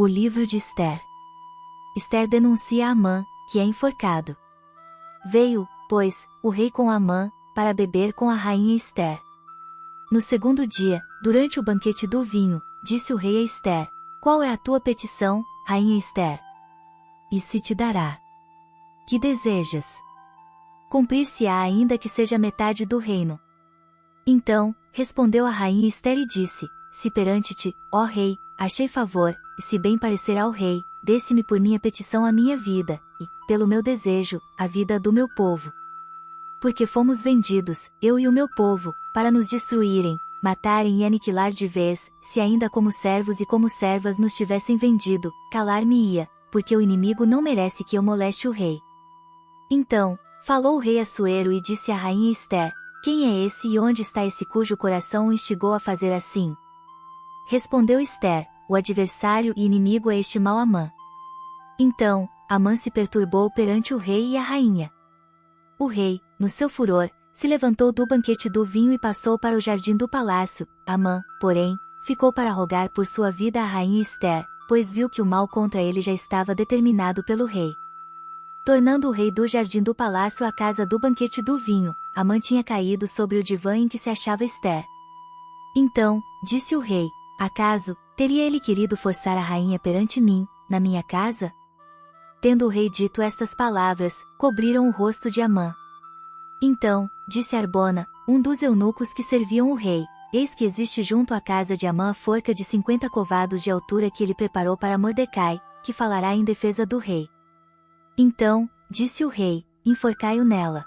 O livro de Ester. Ester denuncia Amã, que é enforcado. Veio, pois, o rei com Amã, para beber com a rainha Ester. No segundo dia, durante o banquete do vinho, disse o rei a Ester: Qual é a tua petição, rainha Ester? E se te dará. Que desejas? Cumprir-se-á ainda que seja metade do reino. Então, respondeu a rainha Ester e disse: Se perante ti, ó rei, achei favor, e se bem parecer ao rei, desse-me por minha petição a minha vida, e, pelo meu desejo, a vida do meu povo. Porque fomos vendidos, eu e o meu povo, para nos destruírem, matarem e aniquilar de vez, se ainda como servos e como servas nos tivessem vendido, calar-me-ia, porque o inimigo não merece que eu moleste o rei. Então, falou o rei Assuero e disse à rainha Ester: Quem é esse e onde está esse cujo coração o instigou a fazer assim? Respondeu Ester: O adversário e inimigo é este mau Amã. Então, Amã se perturbou perante o rei e a rainha. O rei, no seu furor, se levantou do banquete do vinho e passou para o jardim do palácio. Amã, porém, ficou para rogar por sua vida à rainha Ester, pois viu que o mal contra ele já estava determinado pelo rei. Tornando o rei do jardim do palácio à casa do banquete do vinho, Amã tinha caído sobre o divã em que se achava Ester. Então, disse o rei: Acaso, teria ele querido forçar a rainha perante mim, na minha casa? Tendo o rei dito estas palavras, cobriram o rosto de Amã. Então, disse Arbona, um dos eunucos que serviam o rei: Eis que existe junto à casa de Amã forca de 50 covados de altura que ele preparou para Mordecai, que falará em defesa do rei. Então, disse o rei: Enforcai-o nela.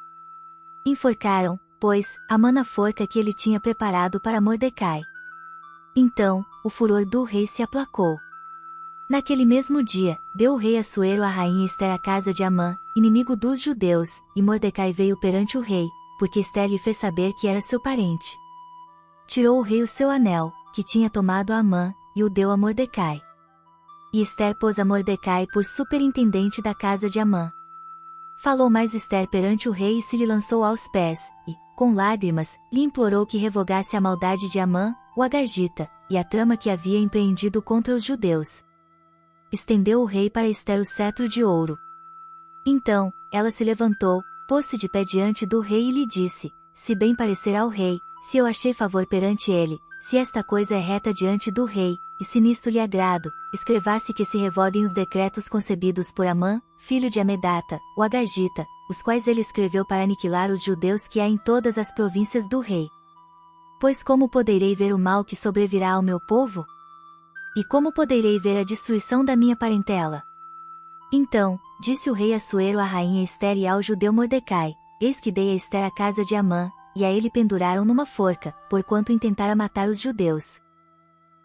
Enforcaram, pois, Amã na forca que ele tinha preparado para Mordecai. Então, o furor do rei se aplacou. Naquele mesmo dia, deu o rei Assuero à rainha Ester a casa de Amã, inimigo dos judeus, e Mordecai veio perante o rei, porque Ester lhe fez saber que era seu parente. Tirou o rei o seu anel, que tinha tomado a Amã, e o deu a Mordecai. E Ester pôs a Mordecai por superintendente da casa de Amã. Falou mais Ester perante o rei e se lhe lançou aos pés, e, com lágrimas, lhe implorou que revogasse a maldade de Amã, o Agagita, e a trama que havia empreendido contra os judeus. Estendeu o rei para Ester o cetro de ouro. Então, ela se levantou, pôs-se de pé diante do rei e lhe disse: Se bem parecer ao rei, se eu achei favor perante ele, se esta coisa é reta diante do rei, e se nisto lhe agrado, escreva-se que se revoguem os decretos concebidos por Amã, filho de Amedata, o Agagita, os quais ele escreveu para aniquilar os judeus que há em todas as províncias do rei. Pois como poderei ver o mal que sobrevirá ao meu povo? E como poderei ver a destruição da minha parentela? Então, disse o rei Assuero à rainha Ester e ao judeu Mordecai: Eis que dei a Ester a casa de Amã, e a ele penduraram numa forca, porquanto intentara matar os judeus.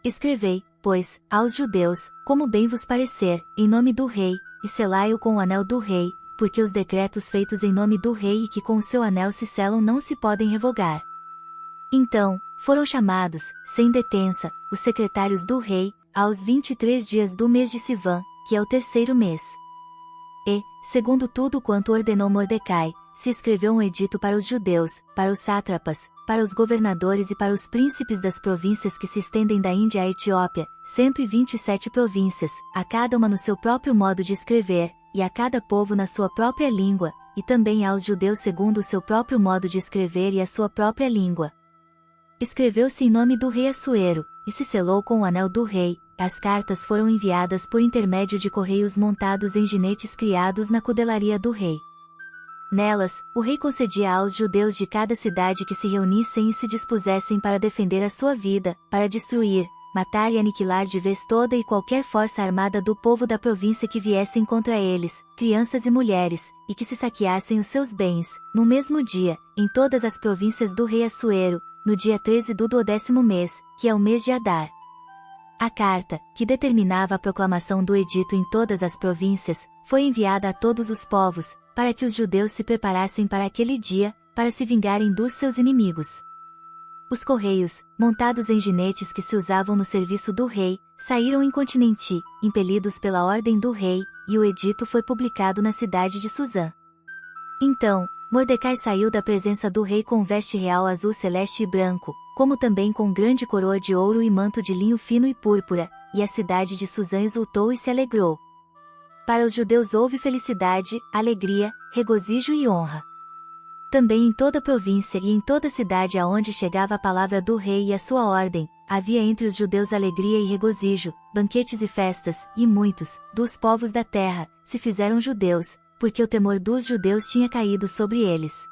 Escrevei, pois, aos judeus, como bem vos parecer, em nome do rei, e selai-o com o anel do rei, porque os decretos feitos em nome do rei e que com o seu anel se selam não se podem revogar. Então, foram chamados, sem detença, os secretários do rei, aos 23 dias do mês de Sivã, que é o terceiro mês. E, segundo tudo quanto ordenou Mordecai, se escreveu um edito para os judeus, para os sátrapas, para os governadores e para os príncipes das províncias que se estendem da Índia à Etiópia, 127 províncias, a cada uma no seu próprio modo de escrever, e a cada povo na sua própria língua, e também aos judeus segundo o seu próprio modo de escrever e a sua própria língua. Escreveu-se em nome do rei Assuero, e se selou com o anel do rei. As cartas foram enviadas por intermédio de correios montados em jinetes criados na cudelaria do rei. Nelas, o rei concedia aos judeus de cada cidade que se reunissem e se dispusessem para defender a sua vida, para destruir, matar e aniquilar de vez toda e qualquer força armada do povo da província que viessem contra eles, crianças e mulheres, e que se saqueassem os seus bens, no mesmo dia, em todas as províncias do rei Assuero, no dia 13 do 12º mês, que é o mês de Adar. A carta, que determinava a proclamação do edito em todas as províncias, foi enviada a todos os povos, para que os judeus se preparassem para aquele dia, para se vingarem dos seus inimigos. Os correios, montados em jinetes que se usavam no serviço do rei, saíram incontinenti, impelidos pela ordem do rei, e o edito foi publicado na cidade de Suzã. Então, Mordecai saiu da presença do rei com veste real azul celeste e branco, como também com grande coroa de ouro e manto de linho fino e púrpura, e a cidade de Susã exultou e se alegrou. Para os judeus houve felicidade, alegria, regozijo e honra. Também em toda a província e em toda a cidade aonde chegava a palavra do rei e a sua ordem, havia entre os judeus alegria e regozijo, banquetes e festas, e muitos, dos povos da terra, se fizeram judeus, porque o temor dos judeus tinha caído sobre eles.